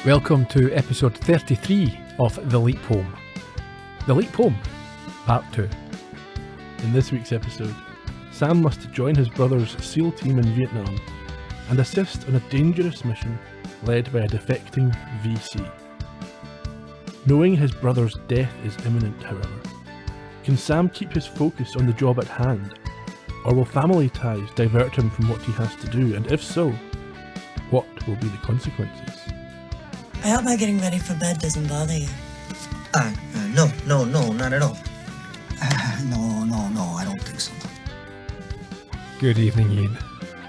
Welcome to episode 33 of The Leap Home. The Leap Home, part 2. In this week's episode, Sam must join his brother's SEAL team in Vietnam and assist on a dangerous mission led by a defecting VC. Knowing his brother's death is imminent, however, can Sam keep his focus on the job at hand, or will family ties divert him from what he has to do, and if so, what will be the consequences? I hope my getting ready for bed doesn't bother you. No, not at all. No, I don't think so. Good evening, Ian.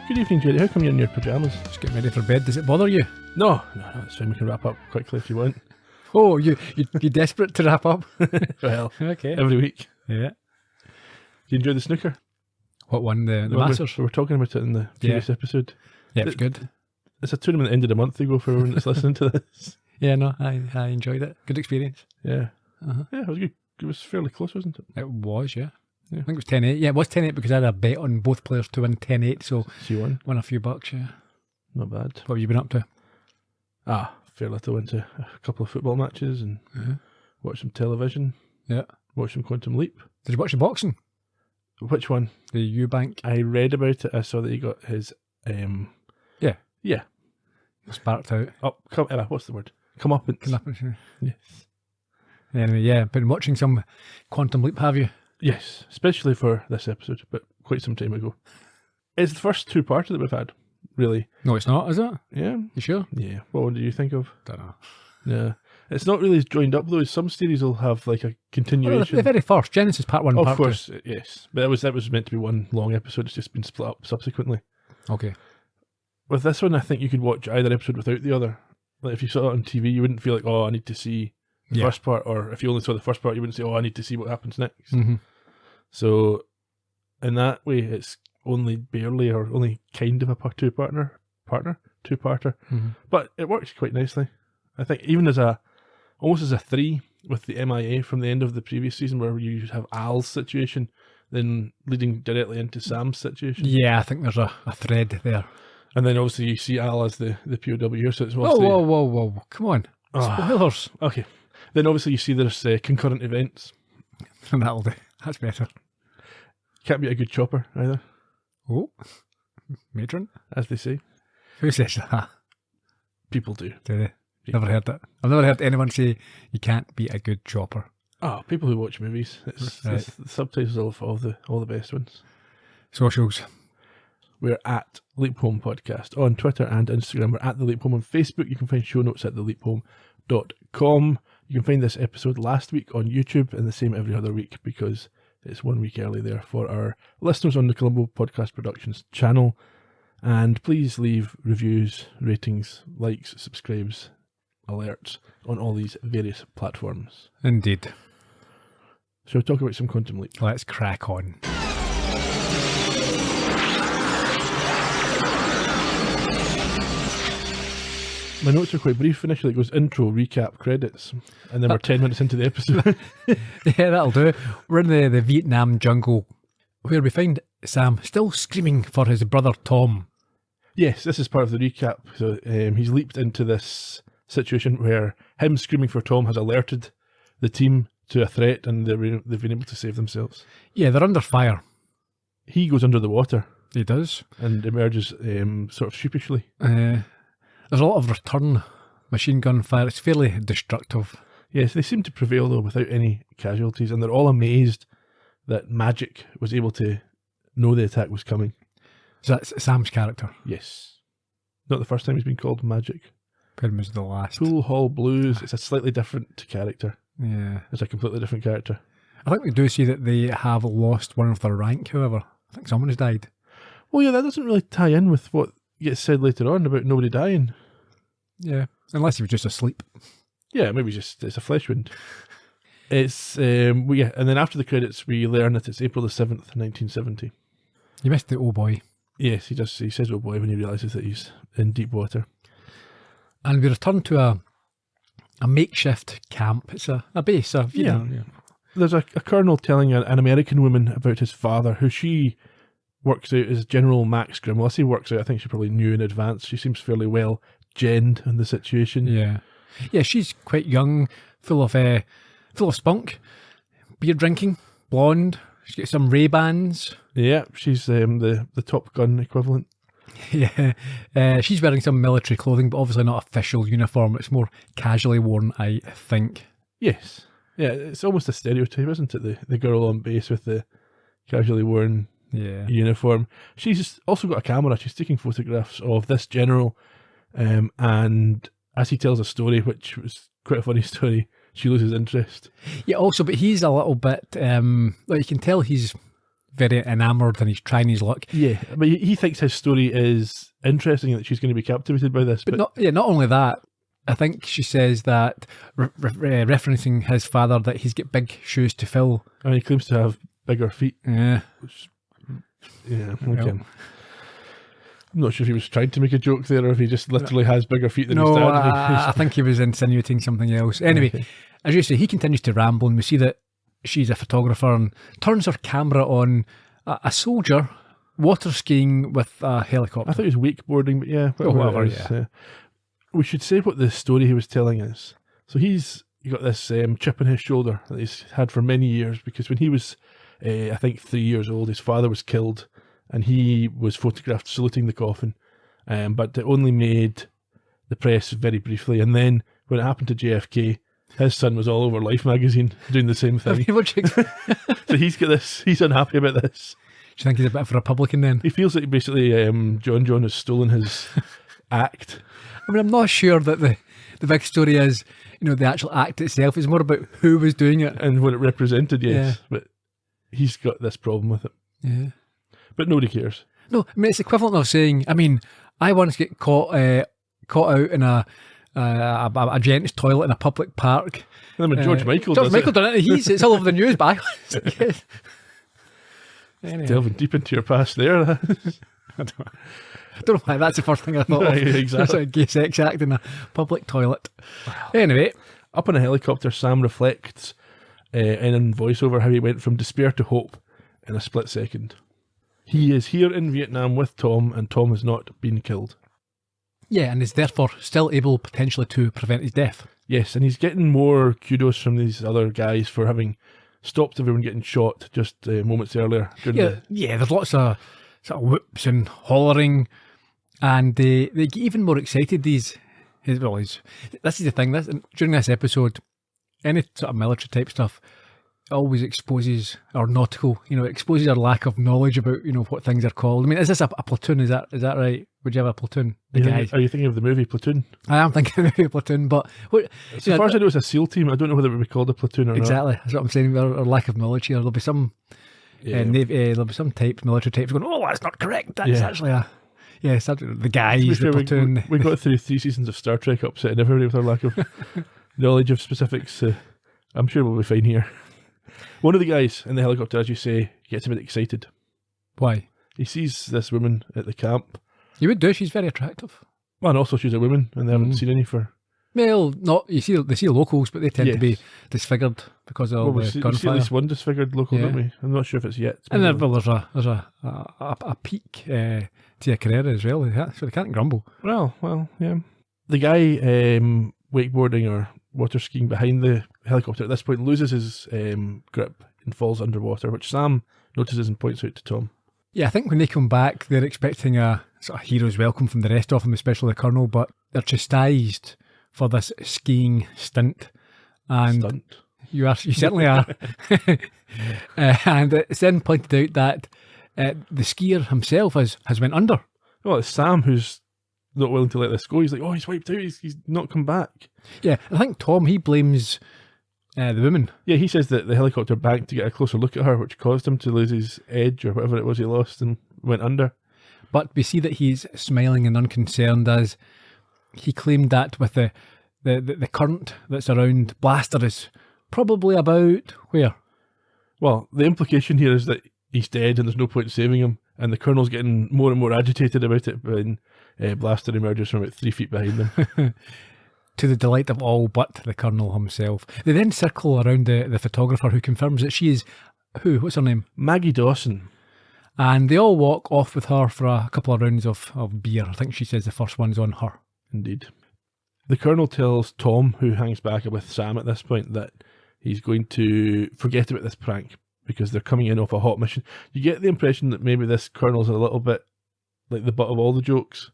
Good evening, Gerry. How come you're in your pyjamas? Just getting ready for bed. Does it bother you? No, it's fine. We can wrap up quickly if you want. Oh, you're desperate to wrap up? Well, Okay. every week. Yeah. Do you enjoy the snooker? What one? The Well, Masters? we were talking about it in the previous episode. Yeah, it was good. It's a tournament that ended a month ago for everyone that's listening to this. Yeah, no, I enjoyed it. Good experience. Yeah. Uh-huh. Yeah, it was good. It was fairly close, wasn't it? It was, yeah. Yeah. I think it was 10-8. Yeah, it was 10-8 because I had a bet on both players to win 10-8, so She won. won a few bucks, yeah. Not bad. What have you been up to? Fair little. Went to a couple of football matches and watched some television. Yeah. Watched some Quantum Leap. Did you watch the boxing? Which one? The Eubank? I read about it. I saw that he got his Yeah. Sparked out. What's the word? Come up and Yes. Anyway, yeah, been watching some Quantum Leap, have you? Yes, especially for this episode, but quite some time ago. It's the first two-parter that we've had, really. No, it's not, is it? Yeah. You sure? Yeah. What did you think of? Don't know. Yeah. It's not really as joined up though. Some series will have like a Well, continuation. the very first, Genesis Part 1 and Of Part 2. course, yes. But that was meant to be one long episode. It's just been split up subsequently. Okay. With this one, I think you could watch either episode without the other. Like if you saw it on TV, you wouldn't feel like, oh, I need to see the first part. Or if you only saw the first part, you wouldn't say, oh, I need to see what happens next. Mm-hmm. So in that way, it's only barely or only kind of a two-parter. Mm-hmm. But it works quite nicely. I think even almost as a 3 with the MIA from the end of the previous season where you have Al's situation, then leading directly into Sam's situation. Yeah, I think there's a thread there. And then obviously you see Al as the POW, so it's Whoa, come on. Spoilers. Okay. Then obviously you see there's concurrent events. That'll do. That's better. Can't be a good chopper either, Oh, matron? as they say. Who says that? People do. Do they? Never heard that. I've never heard anyone say you can't be a good chopper. People who watch movies. It's the subtitles of all the best ones. Socials. We're at Leap Home Podcast on Twitter and Instagram. We're at The Leap Home on Facebook. You can find show notes at theleaphome.com. You can find this episode last week on YouTube and the same every other week because it's 1 week early there for our listeners on the Columbo Podcast Productions channel. And please leave reviews, ratings, likes, subscribes, alerts on all these various platforms. Indeed. Shall we talk about some Quantum Leap? Let's crack on. My notes are quite brief initially. It goes intro, recap, credits, and then we're 10 minutes into the episode. Yeah, that'll do. We're in the Vietnam jungle where we find Sam still screaming for his brother Tom. Yes, this is part of the recap. So he's leaped into this situation where him screaming for Tom has alerted the team to a threat and they've been able to save themselves. Yeah, they're under fire. He goes under the water He does. and emerges sort of sheepishly. There's a lot of return machine gun fire. It's fairly destructive. Yes, they seem to prevail though without any casualties, and they're all amazed that Magic was able to know the attack was coming. So that's Sam's character. Yes. Not the first time he's been called Magic. Pretty much the last. Pool Hall Blues, it's a slightly different character. Yeah. It's a completely different character. I think we do see that they have lost one of their rank, however. I think someone has died. Well, yeah, that doesn't really tie in with what gets said later on about nobody dying. Yeah. Unless he was just asleep. Yeah, maybe it's a flesh wound. It's, and then after the credits, we learn that it's April the 7th, 1970. You missed the oh boy. Yes, he does. He says oh boy when he realises that he's in deep water. And we return to a makeshift camp. It's a base. Yeah. There's a colonel telling an American woman about his father, who she works out as General Max Grimm. Well, I say works out, I think she probably knew in advance. She seems fairly well Jen in the situation. Yeah, she's quite young, full of spunk, beer drinking, blonde. She's got some Ray-Bans. Yeah, she's the Top Gun equivalent. Yeah, she's wearing some military clothing, but obviously not official uniform. It's more casually worn, I think. Yes. Yeah, it's almost a stereotype, isn't it? The girl on base with the casually worn uniform. She's also got a camera. She's taking photographs of this general, and as he tells a story, which was quite a funny story, she loses interest. Yeah, also, but he's a little bit, like you can tell he's very enamoured and he's trying his luck. Yeah, but he thinks his story is interesting and that she's going to be captivated by this. But not only that, I think she says that, referencing his father, that he's got big shoes to fill. And he claims to have bigger feet. Yeah. Okay. Well. I'm not sure if he was trying to make a joke there or if he just literally has bigger feet than his dad. I think he was insinuating something else. Anyway, as you say, he continues to ramble and we see that she's a photographer and turns her camera on a soldier water skiing with a helicopter. I thought it was wakeboarding, but yeah. Whatever, it is, we should say what the story he was telling is. So he got this chip on his shoulder that he's had for many years because when he was, I think, 3 years old, his father was killed and he was photographed saluting the coffin, but it only made the press very briefly. And then when it happened to JFK, his son was all over Life magazine doing the same thing. So he's got this. He's unhappy about this. Do you think he's a bit of a Republican then? He feels like basically John has stolen his act. I mean, I'm not sure that the big story is, the actual act itself. It's more about who was doing it. And what it represented, yes. Yeah. But he's got this problem with it. Yeah. But nobody cares. No, I mean, it's equivalent of saying, I once get caught out in a gent's toilet in a public park. And then when George Michael done it, it's all over the news, but anyway. Delving deep into your past there. I don't know why that's the first thing I thought of. Exactly. That's a gay sex act in a public toilet. Anyway. Up in a helicopter, Sam reflects in voiceover how he went from despair to hope in a split second. He is here in Vietnam with Tom, and Tom has not been killed. Yeah, and is therefore still able potentially to prevent his death. Yes, and he's getting more kudos from these other guys for having stopped everyone getting shot just moments earlier. There's lots of sort of whoops and hollering, and they get even more excited. This is the thing. During this episode, any sort of military type stuff always exposes our nautical, exposes our lack of knowledge about, what things are called. I mean, is this a platoon? Is that right? Would you have a platoon? Are you thinking of the movie Platoon? I am thinking of the movie Platoon, but so far as I know, it's a SEAL team. I don't know whether it would be called a platoon or not. Exactly, that's what I'm saying. Our lack of knowledge here. There'll be some there'll be some military types going, "Oh, that's not correct. That's actually it's the guys, the platoon." We got through 3 seasons of Star Trek upsetting everybody with our lack of knowledge of specifics. I'm sure we'll be fine here. One of the guys in the helicopter, as you say, gets a bit excited. Why? He sees this woman at the camp. You would do. She's very attractive. Well, and also she's a woman, and they haven't seen any for. Well, they see locals, but they tend to be disfigured because of we gunfire. see at least one disfigured local, don't we? I'm not sure if it's yet. And there's a peak to your career as well. So they can't grumble. Well, yeah. The guy wakeboarding or water skiing behind the helicopter at this point loses his grip and falls underwater, which Sam notices and points out to Tom. Yeah, I think when they come back, they're expecting a sort of hero's welcome from the rest of them, especially the Colonel, but they're chastised for this skiing stint. And you certainly are. And it's then pointed out that the skier himself has went under. Well, it's Sam who's not willing to let this go. He's like, he's wiped out. He's not come back. Yeah, I think Tom, he blames the woman. Yeah, he says that the helicopter banked to get a closer look at her, which caused him to lose his edge or whatever it was he lost and went under. But we see that he's smiling and unconcerned as he claimed that with the current that's around Blaster is probably about where? Well, the implication here is that he's dead and there's no point in saving him, and the Colonel's getting more and more agitated about it when Blaster emerges from about 3 feet behind them. To the delight of all but the Colonel himself. They then circle around the photographer, who confirms that she is, who? What's her name? Maggie Dawson. And they all walk off with her for a couple of rounds of beer. I think she says the first one's on her. Indeed. The Colonel tells Tom, who hangs back with Sam at this point, that he's going to forget about this prank because they're coming in off a hot mission. You get the impression that maybe this Colonel's a little bit like the butt of all the jokes.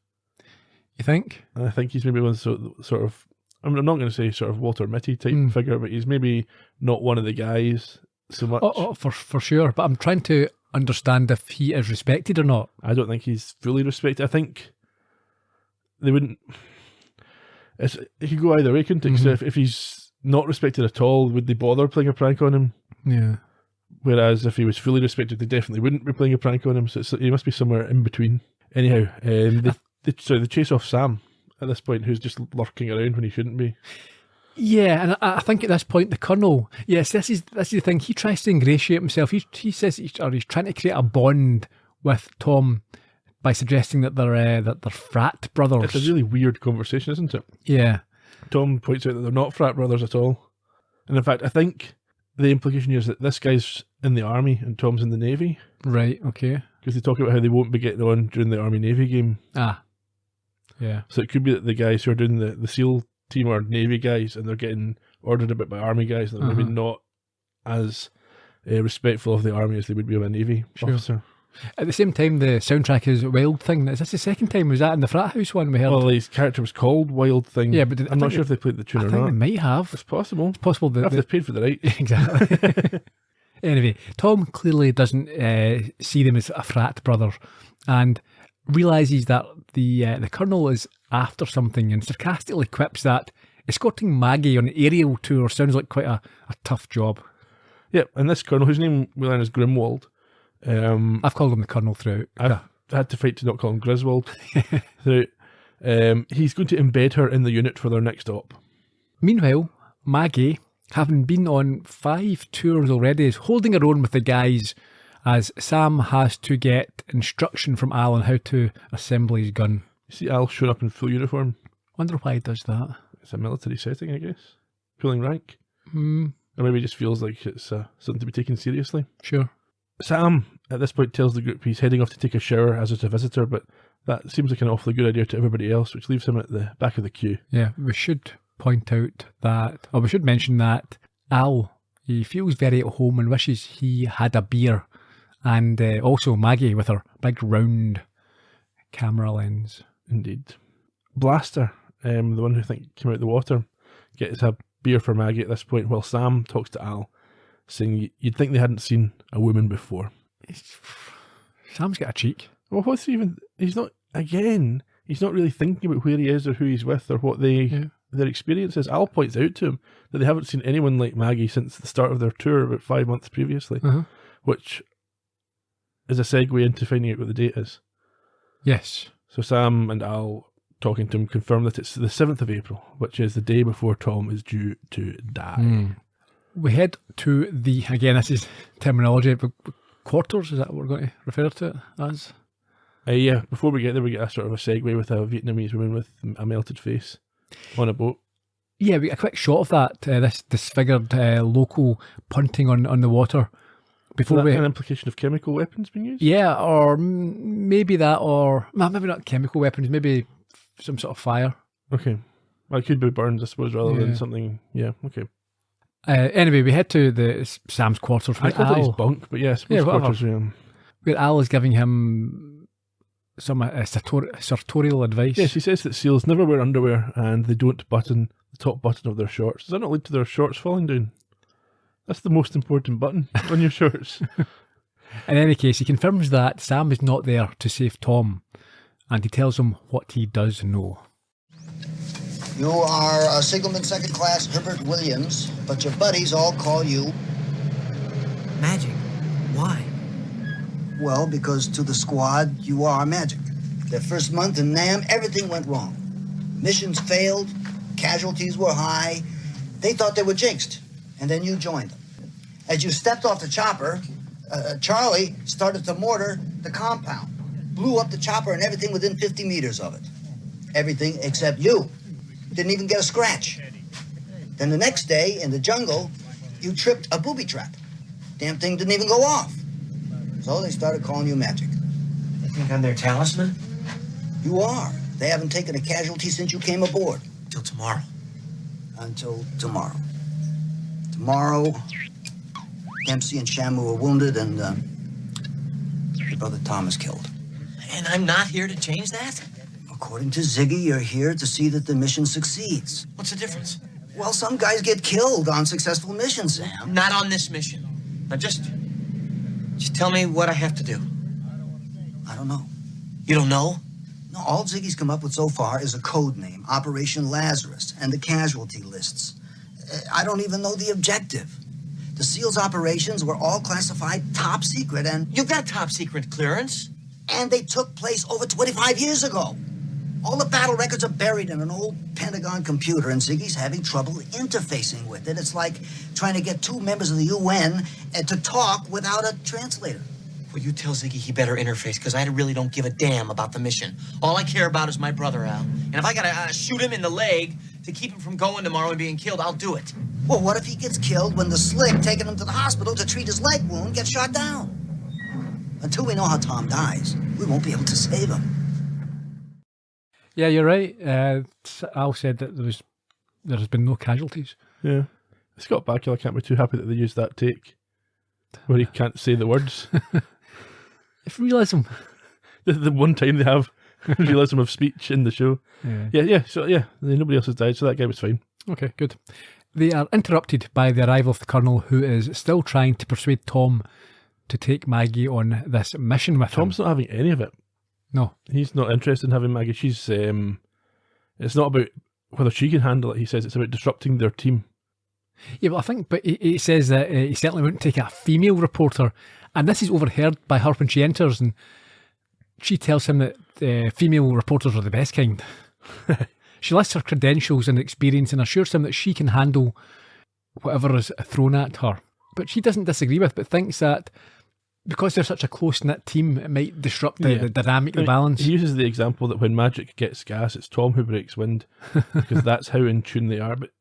You think? And I think he's maybe one sort of, I'm not going to say sort of Walter Mitty type figure, but he's maybe not one of the guys so much. For sure. But I'm trying to understand if he is respected or not. I don't think he's fully respected. I think they wouldn't. It could go either way, couldn't it? So if he's not respected at all, would they bother playing a prank on him? Yeah. Whereas if he was fully respected, they definitely wouldn't be playing a prank on him. So he must be somewhere in between. Anyhow, they chase off Sam at this point, who's just lurking around when he shouldn't be. Yeah, and I think at this point the Colonel, yes, this is the thing. He tries to ingratiate himself. He says he's trying to create a bond with Tom by suggesting that they're frat brothers. It's a really weird conversation, isn't it? Yeah. Tom points out that they're not frat brothers at all, and in fact, I think the implication here is that this guy's in the army and Tom's in the navy. Right. Okay. Because they talk about how they won't be getting on during the Army-Navy game. Ah. Yeah. So it could be that the guys who are doing the SEAL team are Navy guys and they're getting ordered a bit by Army guys and they're maybe not as respectful of the Army as they would be of a Navy officer. At the same time, the soundtrack is Wild Thing. Is this the second time? Was that in the Frat House one we heard? Well, his character was called Wild Thing. Yeah, but I'm not sure if they played the tune or I think not. they might have. It's possible. It's possible that If they've paid for the right. Exactly. Anyway, Tom clearly doesn't see them as a frat brother and realises that the Colonel is after something and sarcastically quips that escorting Maggie on an aerial tour sounds like quite a tough job. Yep, and this Colonel, whose name we learn is Grimwald. I've called him the Colonel throughout. I've had to fight to not call him Griswold throughout. He's going to embed her in the unit for their next op. Meanwhile, Maggie, having been on 5 tours already, is holding her own with the guys as Sam has to get instruction from Al on how to assemble his gun. You see Al showing up in full uniform. Wonder why he does that. It's a military setting, I guess. Pulling rank. Or Or maybe he just feels like it's something to be taken seriously. Sure. Sam, at this point, tells the group he's heading off to take a shower as it's a visitor, but that seems like an awfully good idea to everybody else, which leaves him at the back of the queue. Yeah, we should point out that, or we should mention that Al, he feels very at home and wishes he had a beer. And also Maggie with her big round camera lens. Indeed. Blaster, the one who came out of the water, gets a beer for Maggie at this point while Sam talks to Al, saying you'd think they hadn't seen a woman before. Sam's got a cheek. Well, what's even... He's not really thinking about where he is or who he's with or what their experience is. Al points out to him that they haven't seen anyone like Maggie since the start of their tour about 5 months previously, which is a segue into finding out what the date is. Yes. So Sam and Al, talking to him, confirm that it's the 7th of April, which is the day before Tom is due to die. We head to the, again, this is terminology, but quarters, is that what we're going to refer to it as? Yeah, before we get there, we get a sort of a segue with a Vietnamese woman with a melted face on a boat. Yeah, we get a quick shot of that, this disfigured local punting on the water. Before an implication of chemical weapons being used? Yeah, or maybe that, or maybe not chemical weapons, maybe some sort of fire. Okay. Well, it could be burns, I suppose, rather than something. Yeah, okay. Anyway, we head to Sam's quarters. I thought it was bunk, but yes, quarters. Where Al is giving him some sartorial advice. Yes, he says that SEALs never wear underwear and they don't button the top button of their shorts. Does that not lead to their shorts falling down? That's the most important button on your shorts. In any case, he confirms that Sam is not there to save Tom, and he tells him what he does know. You are a signalman second class Herbert Williams, but your buddies all call you... Magic. Why? Well, because to the squad, you are magic. Their first month in Nam, everything went wrong. Missions failed, casualties were high. They thought they were jinxed, and then you joined them. As you stepped off the chopper, Charlie started to mortar the compound, blew up the chopper and everything within 50 meters of it. Everything except you. Didn't even get a scratch. Then the next day, in the jungle, you tripped a booby trap. Damn thing didn't even go off. So they started calling you Magic. You think I'm their talisman? You are. They haven't taken a casualty since you came aboard. Till tomorrow. Until tomorrow. Tomorrow, Dempsey and Shamu are wounded, and your brother Tom is killed. And I'm not here to change that? According to Ziggy, you're here to see that the mission succeeds. What's the difference? Well, some guys get killed on successful missions, Sam. Not on this mission. Now just tell me what I have to do. I don't know. You don't know? No, all Ziggy's come up with so far is a code name, Operation Lazarus, and the casualty lists. I don't even know the objective. The SEALs operations were all classified top secret, and You got top secret clearance. they took place over 25 years ago. All the battle records are buried in an old Pentagon computer, and Ziggy's having trouble interfacing with it. It's like trying to get two members of the UN to talk without a translator. Well, you tell Ziggy he better interface, because I really don't give a damn about the mission. All I care about is my brother, Al. And if I gotta shoot him in the leg to keep him from going tomorrow and being killed, I'll do it. Well, what if he gets killed when the slick taking him to the hospital to treat his leg wound gets shot down? Until we know how Tom dies, we won't be able to save him. Yeah, you're right. Al said that there has been no casualties. Yeah. Scott Bakula can't be too happy that they used that take where he can't say the words. It's realism. The one time they have realism of speech in the show. Yeah. So nobody else has died, so that guy was fine. Okay, good. They are interrupted by the arrival of the Colonel, who is still trying to persuade Tom to take Maggie on this mission with Tom's him. not having any of it. No. He's not interested in having Maggie. She's it's not about whether she can handle it. He says it's about disrupting their team. Yeah, well, I think, but he says that he certainly wouldn't take a female reporter, and this is overheard by her when she enters, and she tells him that female reporters are the best kind. She lists her credentials and experience and assures him that she can handle whatever is thrown at her. But she doesn't disagree with, but thinks that because they're such a close-knit team, it might disrupt the dynamic, the balance. He uses the example that when magic gets gas, it's Tom who breaks wind, because that's how in tune they are. But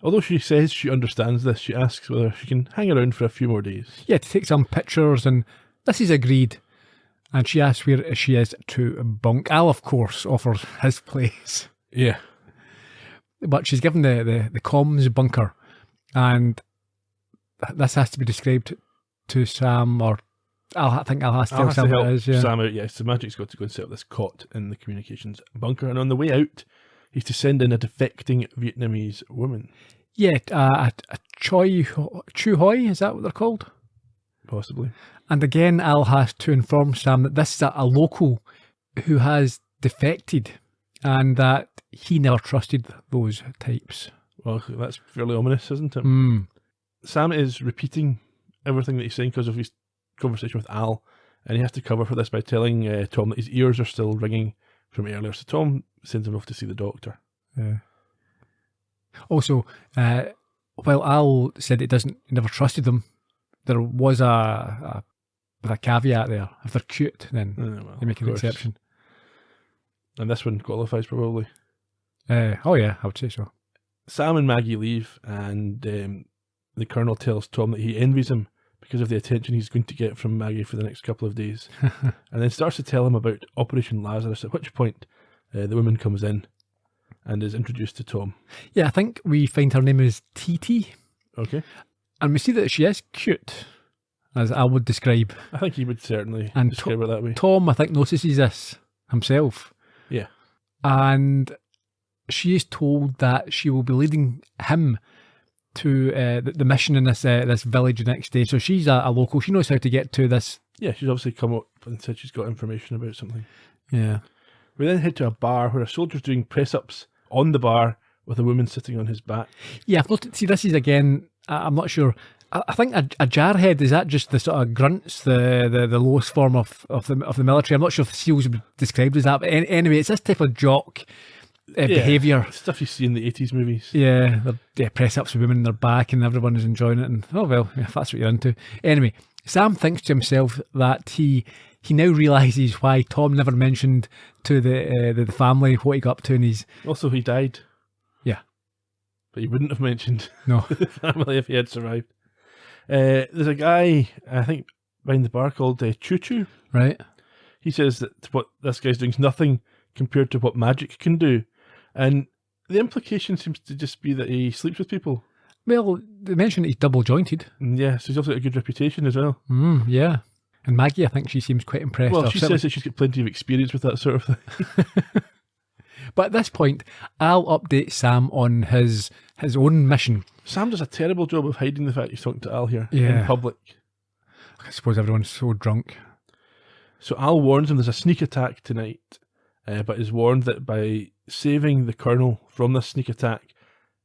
although she says she understands this, she asks whether she can hang around for a few more days. Yeah, to take some pictures, and this is agreed. And she asks where she is to bunk. Al, of course, offers his place. Yeah. But she's given the comms bunker, and this has to be described to Sam, or I think Al has to tell Sam what it is. Yeah. Sam out, yes. So Magic's got to go and set up this cot in the communications bunker, and on the way out, he's to send in a defecting Vietnamese woman. Yeah, a Chu Hoi, is that what they're called? Possibly. And again, Al has to inform Sam that this is a local who has defected, and that he never trusted those types. Well, that's fairly ominous, isn't it? Sam is repeating everything that he's saying because of his conversation with Al, and he has to cover for this by telling Tom that his ears are still ringing from earlier. So Tom sends him off to see the doctor. Yeah. Also, while Al said he never trusted them, there was a caveat there. If they're cute, then they make an exception. And this one qualifies probably. Oh yeah, I would say so. Sam and Maggie leave, and the Colonel tells Tom that he envies him because of the attention he's going to get from Maggie for the next couple of days. And then starts to tell him about Operation Lazarus, at which point the woman comes in and is introduced to Tom. Yeah, I think we find her name is TT. Okay. And we see that she is cute, as I would describe. I think he would certainly describe her that way. Tom, I think, notices this himself. Yeah. And she is told that she will be leading him to the mission in this village the next day. So she's a local. She knows how to get to this. Yeah, she's obviously come up and said she's got information about something. Yeah. We then head to a bar where a soldier's doing press-ups on the bar with a woman sitting on his back. Yeah, I've noticed. See, this is again, I'm not sure. I think a jarhead, is that just the sort of grunts, the lowest form of the military? I'm not sure if SEALs would be described as that, but anyway, it's this type of jock behaviour. Stuff you see in the 80s movies. Yeah, they're press-ups with women in their back and everyone is enjoying it, and oh well, if that's what you're into. Anyway, Sam thinks to himself that he now realises why Tom never mentioned to the family what he got up to, and he's... Also, he died. Yeah. But he wouldn't have mentioned the family if he had survived. There's a guy, I think, behind the bar called Choo Choo. Right. He says that what this guy's doing is nothing compared to what magic can do. And the implication seems to just be that he sleeps with people. Well, they mentioned that he's double jointed. And yeah, so he's also got a good reputation as well. Yeah. And Maggie, I think she seems quite impressed. Well, Or she certainly- says that she's got plenty of experience with that sort of thing. But at this point, I'll update Sam on his own mission. Sam does a terrible job of hiding the fact he's talking to Al here Yeah. in public. I suppose everyone's so drunk. So Al warns him there's a sneak attack tonight, but is warned that by saving the Colonel from this sneak attack,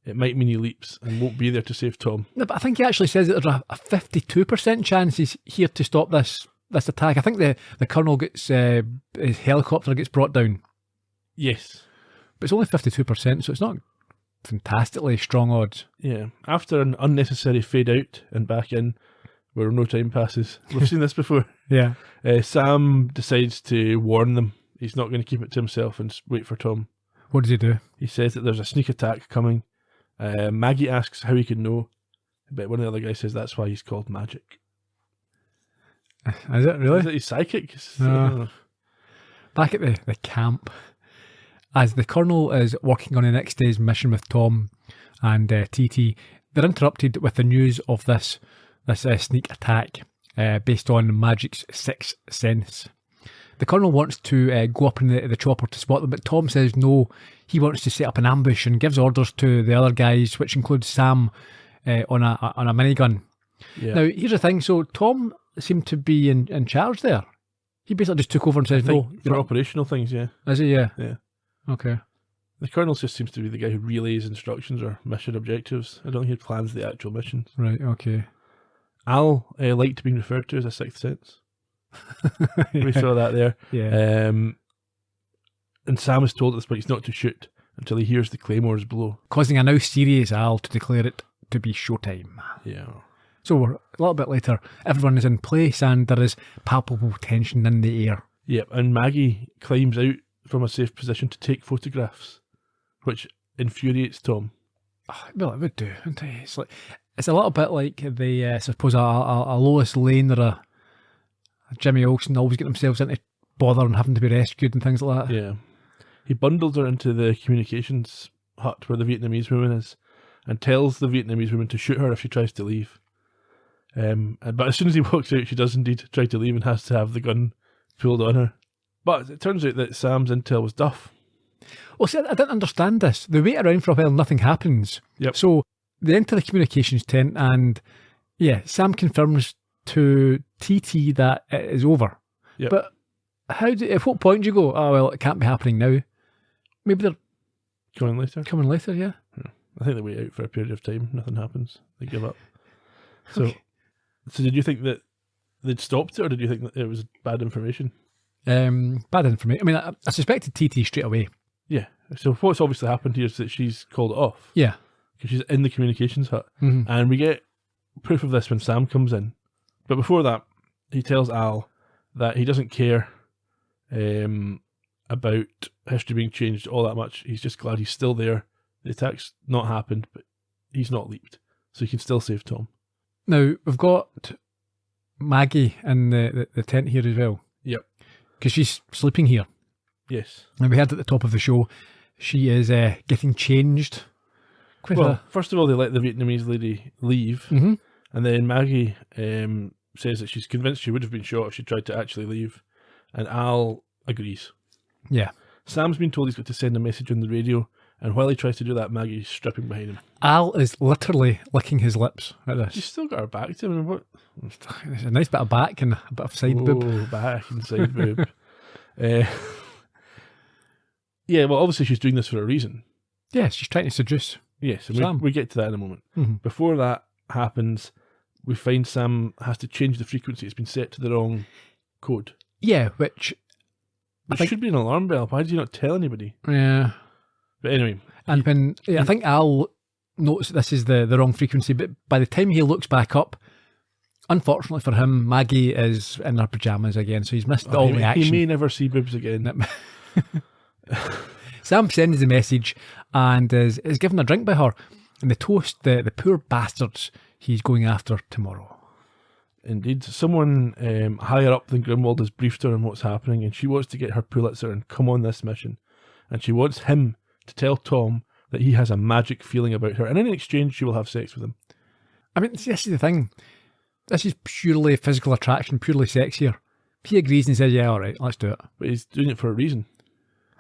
it might mean he leaps and won't be there to save Tom. No, but I think he actually says that there's a 52% chance he's here to stop this attack. I think the Colonel gets, his helicopter gets brought down. Yes. But it's only 52%, so it's not fantastically strong odds. Yeah. After an unnecessary fade out and back in, where no time passes. We've seen this before. Yeah. Sam decides to warn them. He's not going to keep it to himself and wait for Tom. What does he do? He says that there's a sneak attack coming. Maggie asks how he can know, but one of the other guys says that's why he's called Magic. Is it really? Is it he's psychic? No. Back at the camp, as the Colonel is working on the next day's mission with Tom and TT, they're interrupted with the news of this sneak attack based on Magic's sixth sense. The Colonel wants to go up in the chopper to spot them, but Tom says no, he wants to set up an ambush and gives orders to the other guys, which includes Sam on a minigun. Yeah. Now, here's the thing, so Tom seemed to be in charge there. He basically just took over and says, no. For operational things, yeah. Is he? Yeah. Yeah. Okay. The Colonel just seems to be the guy who relays instructions or mission objectives. I don't think he plans the actual missions. Right, okay. Al liked being referred to as a sixth sense. We saw that there. Yeah. And Sam is told at this point he's not to shoot until he hears the claymores blow. Causing a now serious Al to declare it to be showtime. Yeah. So we're a little bit later, everyone is in place and there is palpable tension in the air. Yep, and Maggie climbs out from a safe position to take photographs, which infuriates Tom. Well, it would do, wouldn't it? It's a little bit like the, suppose, a Lois Lane or a Jimmy Olsen always get themselves into bother and having to be rescued and things like that. Yeah. He bundles her into the communications hut where the Vietnamese woman is and tells the Vietnamese woman to shoot her if she tries to leave. But as soon as he walks out, she does indeed try to leave and has to have the gun pulled on her. But it turns out that Sam's intel was duff. Well, see, I didn't understand this. They wait around for a while and nothing happens. Yep. So they enter the communications tent and, yeah, Sam confirms to TT that it is over. Yep. But at what point do you go, oh, well, it can't be happening now? Maybe they're Coming later. coming later, yeah? I think they wait out for a period of time. Nothing happens. They give up. So, Okay. so did you think that they'd stopped it, or did you think that it was bad information? Bad information. I mean, I suspected TT straight away. Yeah. So what's obviously happened here is that she's called it off Yeah. because she's in the communications hut, Mhm. and we get proof of this when Sam comes in. But before that, he tells Al that he doesn't care about history being changed all that much. He's just glad he's still there. The attack's not happened, but he's not leaped, so he can still save Tom. Now, we've got Maggie in the tent here as well. Yep. Because she's sleeping here. Yes. And we heard at the top of the show, she is getting changed. Well, first of all, they let the Vietnamese lady leave, Mhm. and then Maggie says that she's convinced she would have been shot if she tried to actually leave, and Al agrees. Yeah. Sam's been told he's got to send a message on the radio, and while he tries to do that, Maggie's stripping behind him. Al is literally licking his lips at She's this. still got her back to him. And what? There's a nice bit of back and a bit of side boob. Oh, back and side boob. Yeah, well, obviously she's doing this for a reason. Yeah, she's trying to seduce. Yes, and Sam. we get to that in a moment. Mhm. Before that happens, we find Sam has to change the frequency. It's been set to the wrong code. Yeah, which, Which should be an alarm bell. Why did you not tell anybody? yeah. But anyway, And when, I think Al notes that this is the wrong frequency, but by the time he looks back up, unfortunately for him, Maggie is in her pyjamas again, so he's missed all the he action. may never see boobs again. Sam sends the message and is given a drink by her, and they toast the poor bastards he's going after tomorrow. Indeed, someone higher up than Grimwald has briefed her on what's happening, and she wants to get her Pulitzer and come on this mission. and she wants him to tell Tom that he has a magic feeling about her, and in exchange she will have sex with him. I mean, this is the thing. This is purely physical attraction, purely sex here. He agrees and says, yeah, all right, let's do it. But he's doing it for a reason.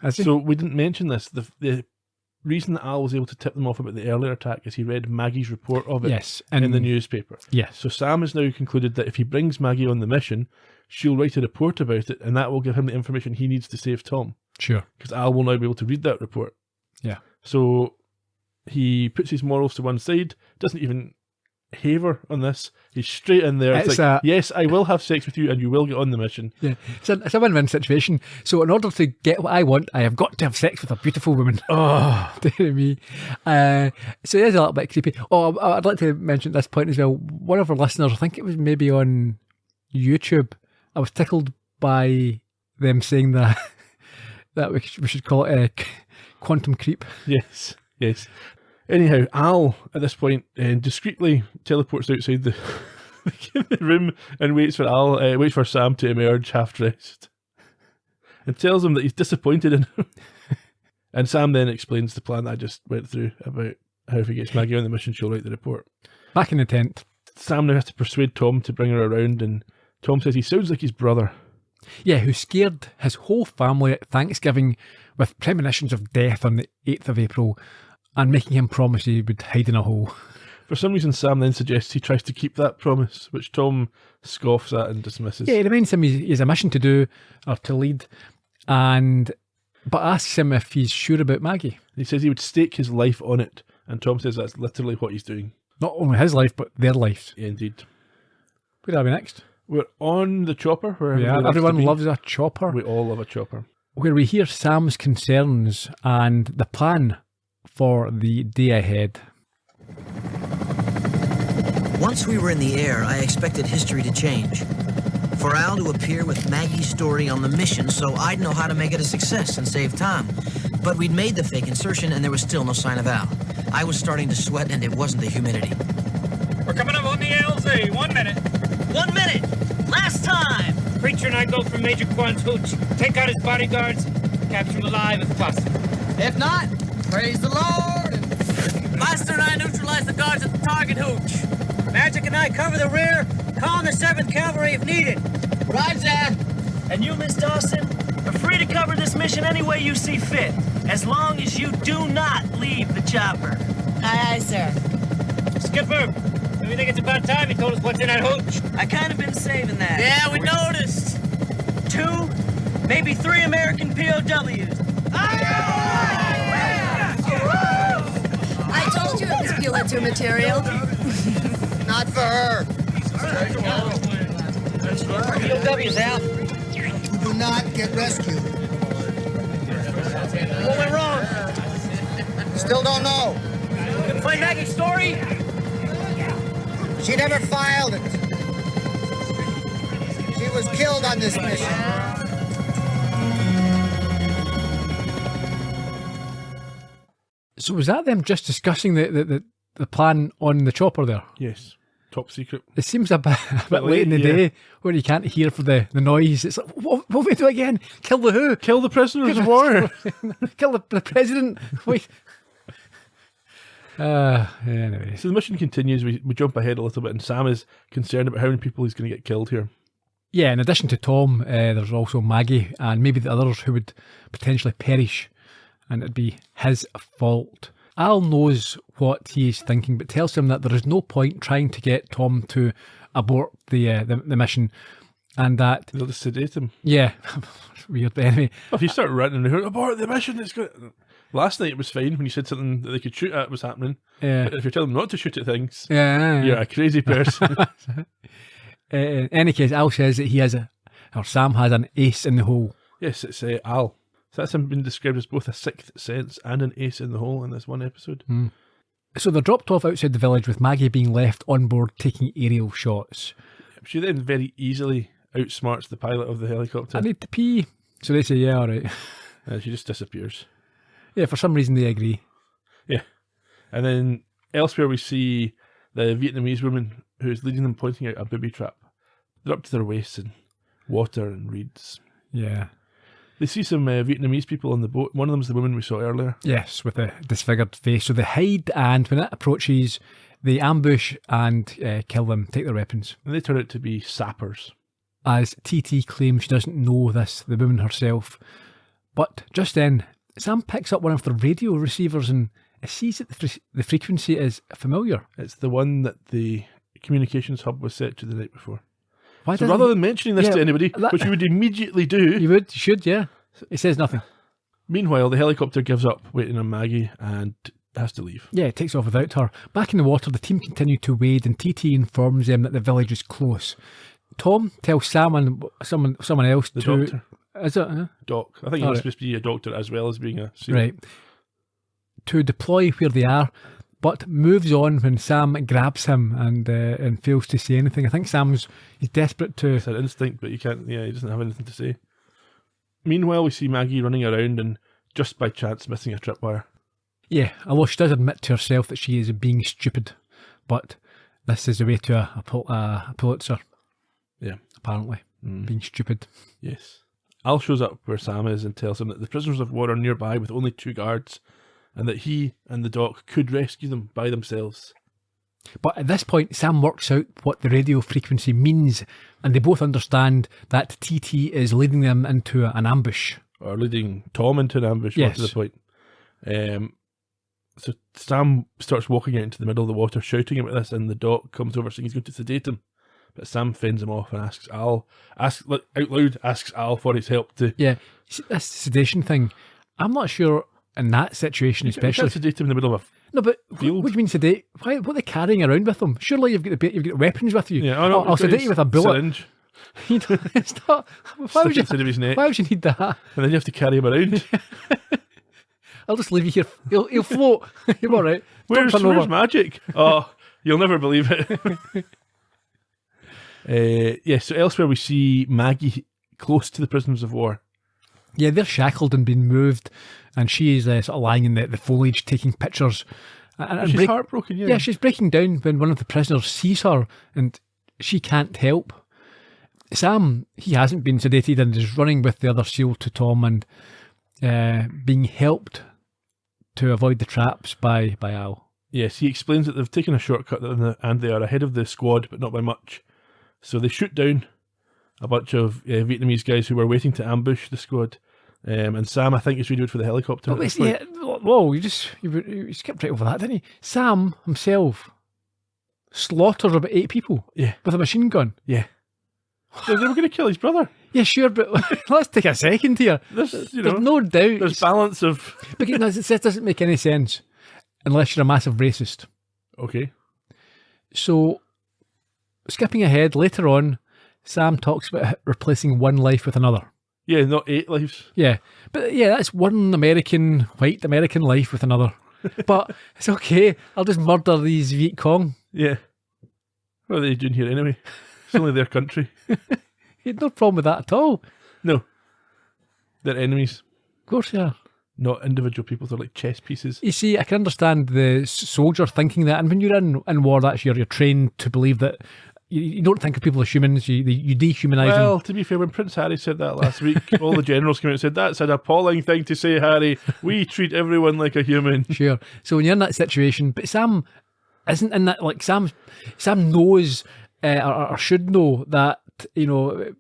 Has he? So we didn't mention this. The reason that Al was able to tip them off about the earlier attack is he read Maggie's report of it Yes, in the newspaper. Yes. So Sam has now concluded that if he brings Maggie on the mission, she'll write a report about it, and that will give him the information he needs to save Tom. Sure. Because Al will now be able to read that report. Yeah. So he puts his morals to one side, doesn't even haver on this. He's straight in there. It's like, yes, I will have sex with you and you will get on the mission. Yeah, it's a win-win situation. So in order to get what I want, I have got to have sex with a beautiful woman. Oh, dear me. So it is a little bit creepy. Oh, I'd like to mention at this point as well, one of our listeners, I think it was maybe on YouTube, I was tickled by them saying that we should call it a quantum creep. Yes, yes. Anyhow, Al, at this point, discreetly teleports outside the room and waits for Sam to emerge half-dressed and tells him that he's disappointed in him. And Sam then explains the plan that I just went through about how if he gets Maggie on the mission, she'll write the report. Back in the tent. Sam now has to persuade Tom to bring her around, and Tom says he sounds like his brother. Yeah, who scared his whole family at Thanksgiving with premonitions of death on the 8th of April, and making him promise he would hide in a hole. For some reason, Sam then suggests he tries to keep that promise, which Tom scoffs at and dismisses. Yeah, he reminds him he has a mission to do, or to lead, but asks him if he's sure about Maggie. He says he would stake his life on it, and Tom says that's literally what he's doing. Not only his life, but their lives. Yeah, indeed. Where are we next? We're on the chopper. Where everyone loves a chopper. We all love a chopper. Where we hear Sam's concerns and the plan for the day ahead. Once we were in the air, I expected history to change. For Al to appear with Maggie's story on the mission so I'd know how to make it a success and save time. But we'd made the fake insertion and there was still no sign of Al. I was starting to sweat and it wasn't the humidity. We're coming up on the LZ. 1 minute. 1 minute! Last time! Preacher and I go for Major Quan's hooch. Take out his bodyguards, capture him alive if possible. If not, praise the Lord! Master and I neutralize the guards at the target hooch. Magic and I cover the rear. Call on the 7th Cavalry if needed. Roger that. And you, Miss Dawson, are free to cover this mission any way you see fit, as long as you do not leave the chopper. Aye, aye, sir. Skipper, do you think it's about time he told us what's in that hooch? I kind of been saving that. Yeah, we noticed. 2, maybe 3 American POWs. I told you it was Pulitzer material. Not for her. POWs, Al. Who do not get rescued. What went wrong? Still don't know. Couldn't find Maggie's story? She never filed it. She was killed on this mission. So was that them just discussing the plan on the chopper there? Yes. Top secret. It seems a bit late in the day where you can't hear for the noise. It's like, what will we do again? Kill the who? Kill the prisoners of war. Kill the president? Wait. Anyway. So the mission continues. We jump ahead a little bit, and Sam is concerned about how many people he's going to get killed here. Yeah, in addition to Tom, there's also Maggie and maybe the others who would potentially perish, and it'd be his fault. Al knows what he's thinking, but tells him that there is no point trying to get Tom to abort the mission, and that They'll just sedate him. yeah, it's weird. But anyway, If you start ranting and abort the mission, it's good. Last night it was fine when you said something that they could shoot at was happening. yeah, But if you're telling them not to shoot at things, yeah. you're a crazy person. In any case, Al says that Sam has an ace in the hole. Yes, it's Al. So that's him being described as both a sixth sense and an ace in the hole in this one episode. So they're dropped off outside the village with Maggie being left on board taking aerial shots. She then very easily outsmarts the pilot of the helicopter. I need to pee. So they say, yeah, all right. And she just disappears. Yeah, for some reason they agree. Yeah. And then elsewhere we see the Vietnamese woman who's leading them, pointing out a booby trap. They're up to their waists in water and reeds. Yeah. They see some Vietnamese people on the boat. One of them's the woman we saw earlier. Yes, with a disfigured face. So they hide, and when it approaches, they ambush and kill them, take their weapons. And they turn out to be sappers. As TT claims she doesn't know this, the woman herself. But just then, Sam picks up one of the radio receivers and sees that the frequency is familiar. It's the one that the communications hub was set to the night before. Why So doesn't rather he- than mentioning this Yeah, to anybody, which you would immediately do, You would, you should, yeah. It says nothing. meanwhile, the helicopter gives up waiting on Maggie and has to leave. Yeah, it takes off without her. Back in the water, the team continue to wade, and TT informs them that the village is close. Tom tells Sam and someone else The to... doctor. Is it? Huh? Doc. I think he All was right. supposed to be a doctor as well as being a SEAL. Right. To deploy where they are, but moves on when Sam grabs him and fails to say anything. I think he's desperate to... It's an instinct, but he can't, he doesn't have anything to say. Meanwhile, we see Maggie running around and just by chance missing a tripwire. Yeah, although she does admit to herself that she is being stupid, but this is the way to a Pulitzer, Yeah. apparently. Being stupid. Yes. Al shows up where Sam is and tells him that the prisoners of war are nearby with only 2 guards and that he and the doc could rescue them by themselves. But at this point, Sam works out what the radio frequency means, and they both understand that TT is leading them into an ambush. Or leading Tom into an ambush, more Yes. to the point. So Sam starts walking out into the middle of the water, shouting about this, and the doc comes over saying he's going to sedate him. But Sam fends him off and asks Al for his help to... Yeah, see, this sedation thing, I'm not sure in that situation You especially. can't sedate him in the middle of No, but field. what do you mean sedate? What are they carrying around with them? Surely you've got weapons with you. a... Yeah, oh no, I'll sedate you with a bullet. Syringe, You know, it's not, why would stick it to his neck, why would you need that? and then you have to carry him around. I'll just leave you here. He'll float. You're all right. Don't Where's turn over. magic? Oh, you'll never believe it. So elsewhere we see Maggie close to the prisoners of war. Yeah, they're shackled and being moved, and she is sort of lying in the foliage taking pictures. And She's heartbroken, Yeah, she's breaking down when one of the prisoners sees her, and she can't help. Sam, he hasn't been sedated and is running with the other SEAL to Tom and being helped to avoid the traps by Al. Yes, he explains that they've taken a shortcut and they are ahead of the squad, but not by much. So they shoot down a bunch of Vietnamese guys who were waiting to ambush the squad. And Sam, I think, is radioed for the helicopter. Oh, at this yeah, point. whoa, you skipped right over that, didn't you? Sam himself slaughters about 8 people with a machine gun. Yeah. They were going to kill his brother. Yeah, sure, but let's take a second here. There's no doubt. There's balance of... Because no, this doesn't make any sense unless you're a massive racist. Okay. So, skipping ahead, later on, Sam talks about replacing one life with another. Yeah, not 8 lives. Yeah, but yeah, that's one white American life with another. But it's okay, I'll just murder these Viet Cong. Yeah. What are they doing here anyway? It's only their country. You had no problem with that at all. No. They're enemies. Of course, yeah. Not individual people. They're like chess pieces. You see, I can understand the soldier thinking that, and when you're in war, that's you're trained to believe that you don't think of people as humans, you dehumanise them. Well, to be fair, when Prince Harry said that last week, all the generals came out and said, "That's an appalling thing to say, Harry. We treat everyone like a human." Sure. So when you're in that situation, but Sam isn't in that. Like Sam knows or should know that, you know,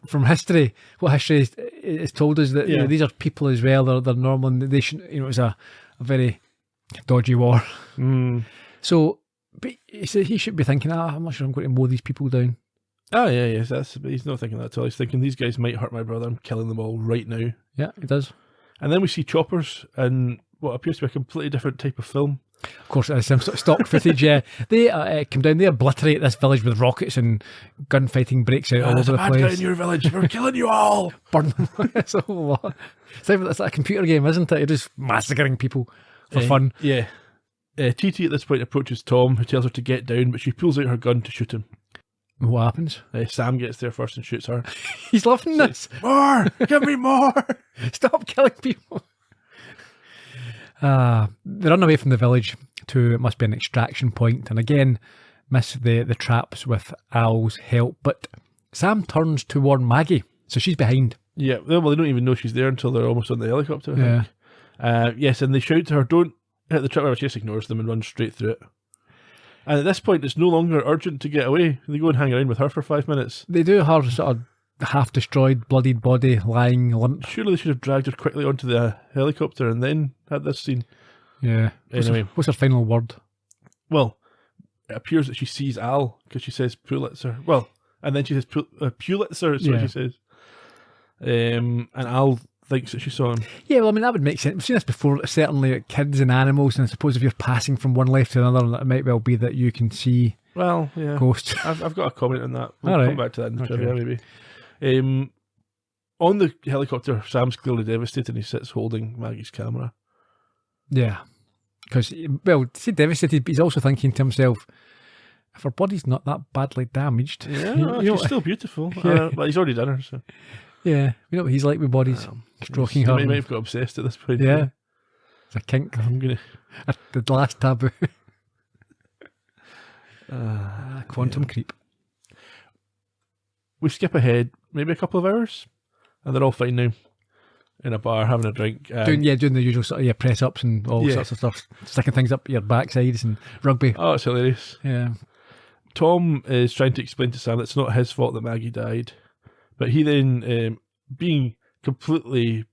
from history, what history has told us that you know, these are people as well. They're normal, and they should, you know, it's a very dodgy war. So, but he should be thinking, I'm not sure I'm going to mow these people down. Oh yeah, yes. But he's not thinking that at all. He's thinking these guys might hurt my brother. I'm killing them all right now. Yeah, he does. And then we see choppers in what appears to be a completely different type of film. Of course, it is some sort of stock footage. Yeah, they come down. They obliterate this village with rockets, and gunfighting breaks out all There's over a the bad guy place. in your village. We're killing you all. Burn them. It's a whole lot. It's like a computer game, isn't it? You're just massacring people for fun. Yeah. TT at this point approaches Tom, who tells her to get down, but she pulls out her gun to shoot him. What happens? Sam gets there first and shoots her. He's loving this. More! Give me more! Stop killing people. They run away from the village to, it must be an extraction point, and again miss the traps with Al's help. But Sam turns to warn Maggie, so she's behind. Yeah, well, they don't even know she's there until they're almost on the helicopter, I Yeah. think. Yes, and they shout to her, don't hit the tripwire, she just ignores them and runs straight through it. And at this point, it's no longer urgent to get away. They go and hang around with her for 5 minutes. They do her sort of half-destroyed, bloodied body lying limp. Surely they should have dragged her quickly onto the helicopter and then had this scene. Yeah. Anyway. What's her final word? Well, it appears that she sees Al because she says Pulitzer. Well, and then she says Pulitzer, is what she says. And Al thinks that she saw him. Yeah, well, I mean, that would make sense. We've seen this before, certainly like kids and animals, and I suppose if you're passing from one life to another, it might well be that you can see Well, yeah. ghosts. I've got a comment on that. We'll All right. come back to that in the trivia, maybe. On the helicopter, Sam's clearly devastated and he sits holding Maggie's camera. Yeah. Because, well, he's devastated, but he's also thinking to himself, if her body's not that badly damaged. Yeah, you know, she's still beautiful. Yeah. But he's already done her, so. Yeah, you know what he's like with bodies, stroking her. He might have got obsessed at this point. Yeah. It's a kink. I'm going to... The last taboo. Quantum creep. We skip ahead maybe a couple of hours and they're all fine now in a bar having a drink. Doing the usual sort of press ups and all sorts of stuff, sticking things up your backsides and rugby. Oh, it's hilarious. Yeah. Tom is trying to explain to Sam that it's not his fault that Maggie died, but he then, being completely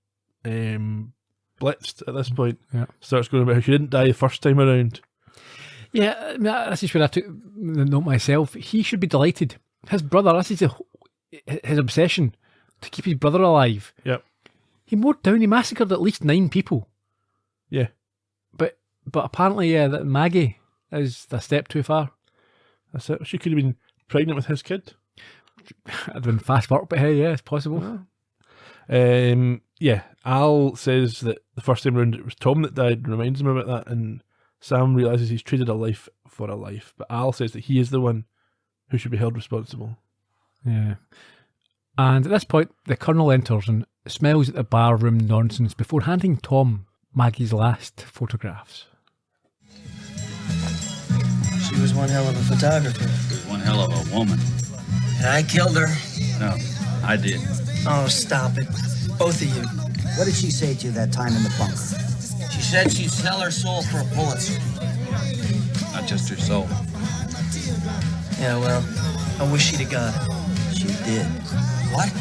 blitzed at this point, starts going about how she didn't die the first time around. Yeah, I mean, this is where I took the note myself. He should be delighted. His brother, this is his obsession, to keep his brother alive. Yep. He mowed down, he massacred at least 9 people. Yeah. But apparently, that Maggie is a step too far. That's it. She could have been pregnant with his kid. It'd have been fast work, but hey, yeah, it's possible. Yeah. Al says that the first time around it was Tom that died, reminds him about that, and Sam realises he's traded a life for a life. But Al says that he is the one who should be held responsible. Yeah. And at this point, the Colonel enters and smells at the barroom nonsense before handing Tom Maggie's last photographs. She was one hell of a photographer. She was one hell of a woman. And I killed her. No, I did. Oh, stop it. Both of you. What did she say to you that time in the bunker? She said she'd sell her soul for a Pulitzer. Not just her soul. Yeah, well, I wish she'd have got it. She did. What?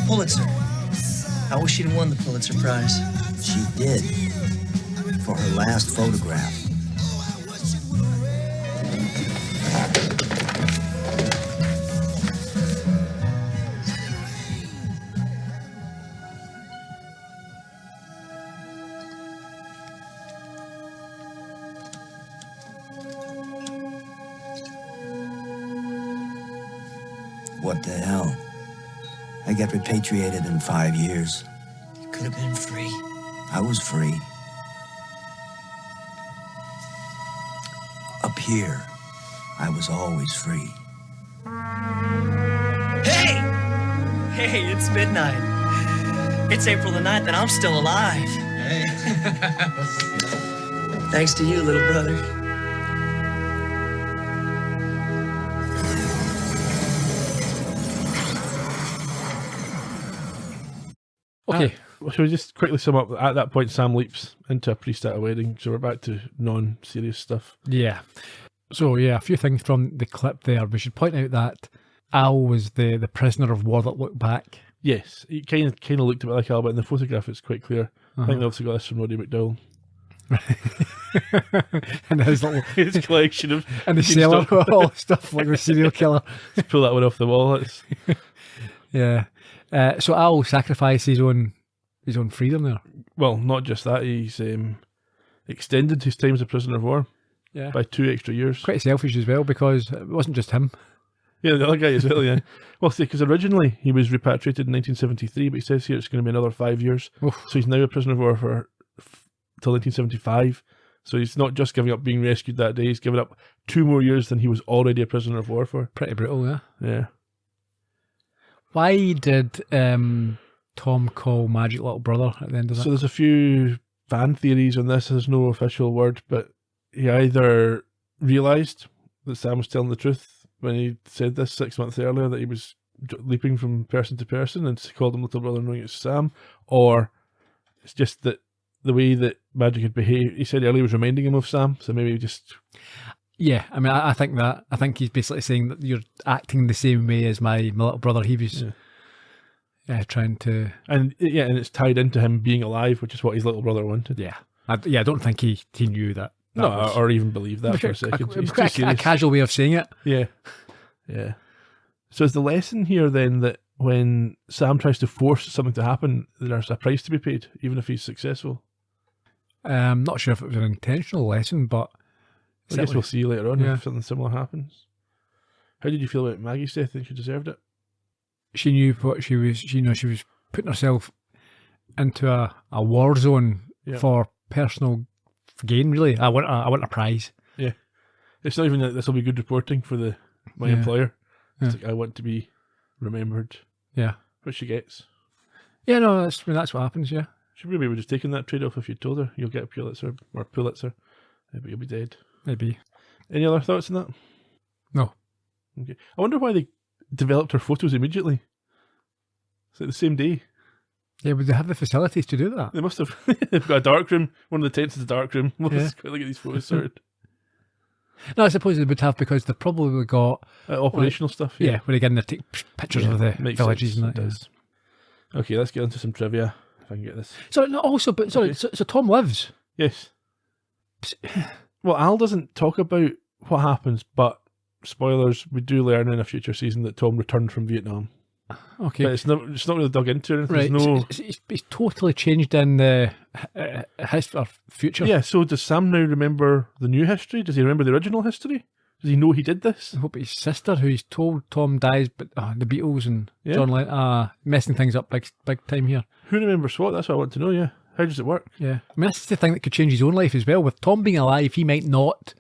Pulitzer. I wish she'd have won the Pulitzer Prize. She did. For her last photograph. What the hell? I get repatriated in 5 years. You could have been free. I was free. Up here, I was always free. Hey! Hey, it's midnight. It's April the 9th and I'm still alive. Hey. Thanks to you, little brother. Okay. Shall we just quickly sum up? At that point, Sam leaps into a priest at a wedding, so we're back to non-serious stuff. Yeah. So, yeah, a few things from the clip there. We should point out that Al was the prisoner of war that looked back. Yes, he kind of looked a bit like Al, but in the photograph it's quite clear. I think they also got this from Roddy McDowell. And his little His collection of... and the cellar, all stuff like the serial killer. Let's pull that one off the wall. It's... Yeah. So Al sacrificed his own freedom there. Well, not just that, he's extended his time as a prisoner of war by 2 extra years. Quite selfish as well, because it wasn't just him. Yeah, the other guy as well, yeah. Well, see, because originally he was repatriated in 1973, but he says here it's going to be another 5 years. Oof. So he's now a prisoner of war till 1975. So he's not just giving up being rescued that day, he's given up 2 more years than he was already a prisoner of war for. Pretty brutal, yeah. Yeah. Why did Tom call Magic Little Brother at the end of that? So there's a few fan theories on this. There's no official word, but he either realised that Sam was telling the truth when he said this 6 months earlier, that he was leaping from person to person and called him little brother knowing it's Sam, or it's just that the way that Magic had behaved, he said earlier, was reminding him of Sam, so maybe just... Yeah, I mean, I think that. I think he's basically saying that you're acting the same way as my little brother. He was trying to... And it's tied into him being alive, which is what his little brother wanted. Yeah. I don't think he knew that. Or even believed that for a second. A casual way of saying it. Yeah. Yeah. So is the lesson here then that when Sam tries to force something to happen, there's a price to be paid, even if he's successful? I'm not sure if it was an intentional lesson, but... I guess we'll see later on if something similar happens. How did you feel about Maggie's death? Think she deserved it? She knew what she was... she was putting herself into a war zone for personal gain, really. I want a prize. Yeah. It's not even that this will be good reporting for my employer. It's like, I want to be remembered. Yeah. Which she gets. Yeah, no, that's what happens, yeah. She maybe would have taken that trade-off if you'd told her you'll get a Pulitzer, but you'll be dead. Maybe. Any other thoughts on that? No. Okay. I wonder why they developed her photos immediately. It's like the same day. Yeah, would they have the facilities to do that? They must have. They've got a dark room. One of the tents is a dark room. Let's go look at these photos sorted. No, I suppose they would have because they've probably got... operational stuff. Yeah, where again they take pictures of the villages and that. Does. Okay, let's get into some trivia, if I can get this. So Tom lives? Yes. Well, Al doesn't talk about what happens, but spoilers, we do learn in a future season that Tom returned from Vietnam. Okay. But it's not really dug into or anything. Right. No... He's totally changed in the future. Yeah, so does Sam now remember the new history? Does he remember the original history? Does he know he did this? I hope his sister, who he's told Tom dies, but the Beatles and John Lennon messing things up big time here. Who remembers what? That's what I want to know, yeah. How does it work? Yeah. I mean, that's the thing that could change his own life as well. With Tom being alive, he might not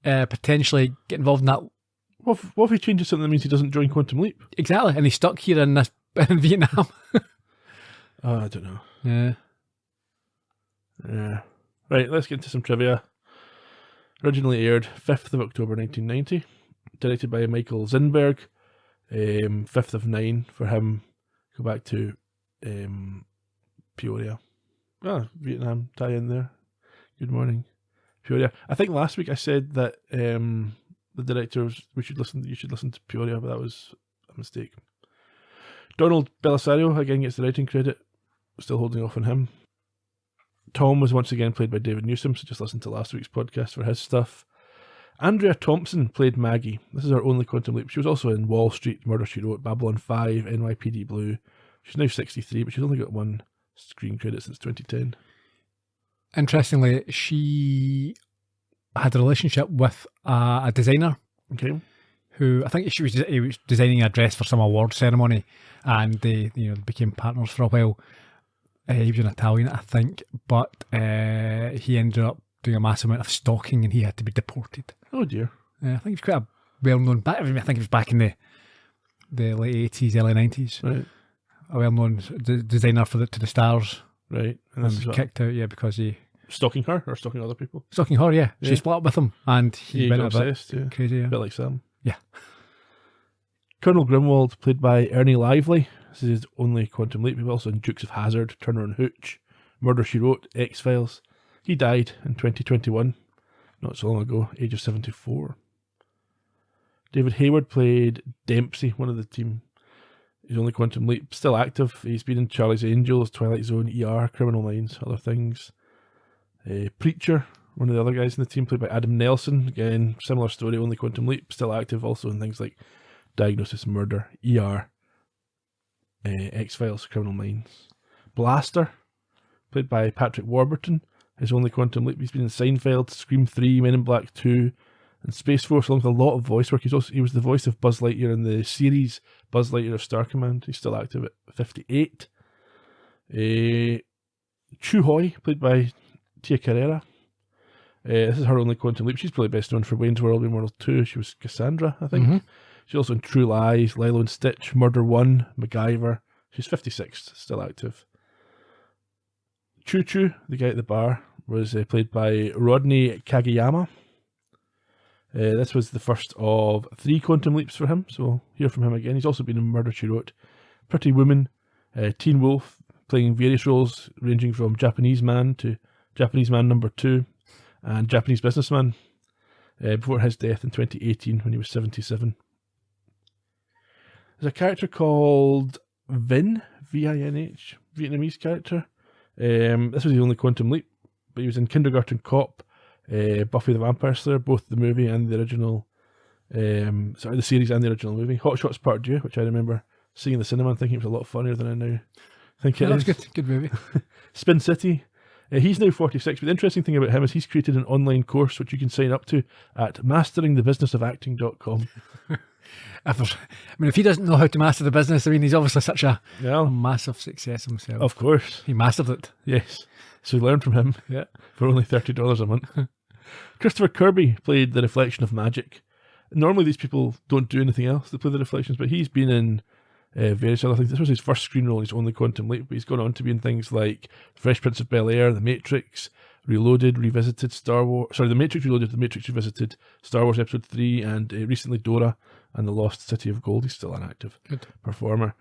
potentially get involved in that. What if he changes something that means he doesn't join Quantum Leap? Exactly, and he's stuck here in Vietnam. I don't know. Yeah. Yeah. Right, let's get into some trivia. Originally aired 5th of October 1990. Directed by Michael Zinberg. 5th of 9 for him. Go back to Peoria. Vietnam tie in there. Good morning, Peoria. I think last week I said that the directors you should listen to Peoria, but that was a mistake. Donald Belisario again gets the writing credit. Still holding off on him. Tom was once again played by David Newsom, so just listen to last week's podcast for his stuff. Andrea Thompson played Maggie. This is her only Quantum Leap. She was also in Wall Street, Murder, She Wrote, Babylon 5, NYPD Blue. She's now 63, but she's only got one screen credit since 2010. Interestingly, she had a relationship with a designer. Okay. Who I think he was designing a dress for some award ceremony, and they became partners for a while. He was an Italian, I think, but he ended up doing a massive amount of stalking, and he had to be deported. Oh dear. I think he was quite a well-known. I think he was back in the late 80s, early 90s. Right. A well-known designer to the stars. Right. And was kicked out, because he... Stalking her or stalking other people? Stalking her, yeah. She split up with him and he went obsessed, a bit crazy. A bit like Sam. Yeah. Colonel Grimwald, played by Ernie Lively. This is his only Quantum Leap. He was also in Dukes of Hazzard, Turner and Hooch, Murder, She Wrote, X-Files. He died in 2021, not so long ago, age of 74. David Hayward played Dempsey, one of the team. His only Quantum Leap, still active. He's been in Charlie's Angels, Twilight Zone, ER, Criminal Minds, other things. Preacher, one of the other guys in the team, played by Adam Nelson. Again, similar story, only Quantum Leap, still active, also in things like Diagnosis, Murder, ER, X-Files, Criminal Minds. Blaster, played by Patrick Warburton. His only Quantum Leap. He's been in Seinfeld, Scream 3, Men in Black 2, and Space Force, along with a lot of voice work. He was the voice of Buzz Lightyear in the series Buzz Lightyear of Star Command. He's still active at 58. Chu Hoi, played by Tia Carrera. This is her only Quantum Leap. She's probably best known for Wayne's World and World 2. She was Cassandra, I think. Mm-hmm. She's also in True Lies, Lilo and Stitch, Murder 1, MacGyver. She's 56, still active. Choo Choo, the guy at the bar, was played by Rodney Kageyama. This was the first of 3 quantum leaps for him, so we'll hear from him again. He's also been in Murder, She Wrote, Pretty Woman, Teen Wolf, playing various roles ranging from Japanese Man to Japanese Man number 2 and Japanese Businessman, before his death in 2018 when he was 77. There's a character called Vinh, V-I-N-H, Vietnamese character. This was his only quantum leap, but he was in Kindergarten Cop, Buffy the Vampire Slayer, both the movie and the original, the series and the original movie. Hot Shots Part 2, which I remember seeing in the cinema and thinking it was a lot funnier than I now think it is. That's good movie. Spin City. He's now 46, but the interesting thing about him is he's created an online course which you can sign up to at masteringthebusinessofacting.com. If he doesn't know how to master the business, he's obviously such a massive success himself. Of course. He mastered it. Yes. So learn from him. Yeah. For only $30 a month. Christopher Kirby played the Reflection of Magic. Normally these people don't do anything else. They play the reflections, but he's been in various other things. This was his first screen role, his only quantum leap, but he's gone on to be in things like Fresh Prince of Bel-Air, The Matrix, Reloaded, Revisited, The Matrix Reloaded, The Matrix Revisited, Star Wars Episode 3, and recently Dora and The Lost City of Gold. He's still an active performer.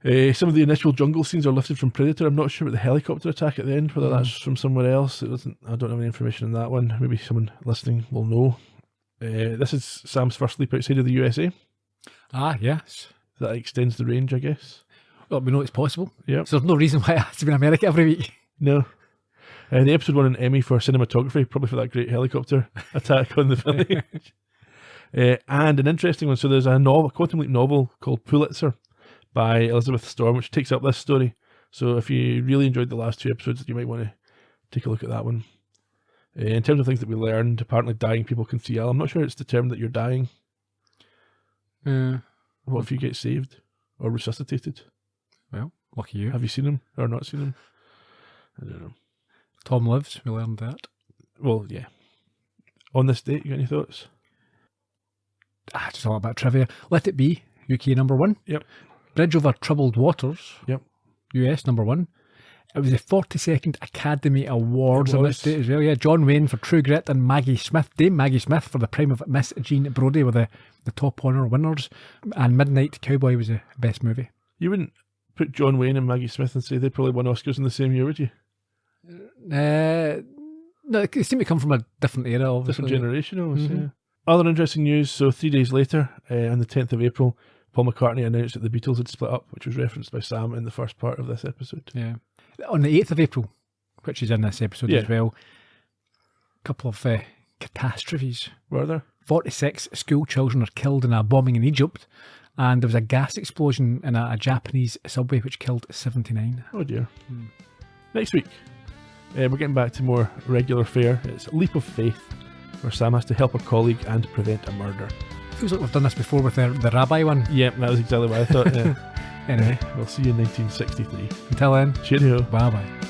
Some of the initial jungle scenes are lifted from Predator. I'm not sure about the helicopter attack at the end, whether that's from somewhere else. I don't have any information on that one. Maybe someone listening will know. This is Sam's first leap outside of the USA. Ah, yes. That extends the range, I guess. Well, we know it's possible. Yeah. So there's no reason why it has to be in America every week. No. The episode won an Emmy for cinematography, probably for that great helicopter attack on the village. And an interesting one. So there's a quantum leap novel called Pulitzer by Elizabeth Storm, which takes up this story. So if you really enjoyed the last 2 episodes, you might want to take a look at that one. In terms of things that we learned, apparently dying people can see I'm not sure it's determined that you're dying. What if you get saved or resuscitated? Well, lucky you. Have you seen him or not seen him? I don't know. Tom lives. We learned that. Well, yeah. On this date, you got any thoughts? Just a little bit of trivia. Let It Be, UK number 1. Yep. Bridge Over Troubled Waters. Yep. US number 1. It was the 42nd Academy Awards on this date as well. Yeah, John Wayne for True Grit and Dame Maggie Smith for The Prime of Miss Jean Brodie were the top honour winners. And Midnight Cowboy was the best movie. You wouldn't put John Wayne and Maggie Smith and say they probably won Oscars in the same year, would you? No, they seem to come from a different era, obviously. Different generation, almost, yeah. Other interesting news, so 3 days later, on the 10th of April, Paul McCartney announced that the Beatles had split up, which was referenced by Sam in the first part of this episode. Yeah. On the 8th of April, which is in this episode as well, a couple of catastrophes. Were there? 46 school children are killed in a bombing in Egypt, and there was a gas explosion in a Japanese subway which killed 79. Oh dear. Next week, we're getting back to more regular fare. It's a leap of faith, where Sam has to help a colleague and prevent a murder. Feels like we've done this before with the rabbi one. Yep, that was exactly what I thought. Yeah. Anyway, we'll see you in 1963. Until then, cheerio. Bye bye.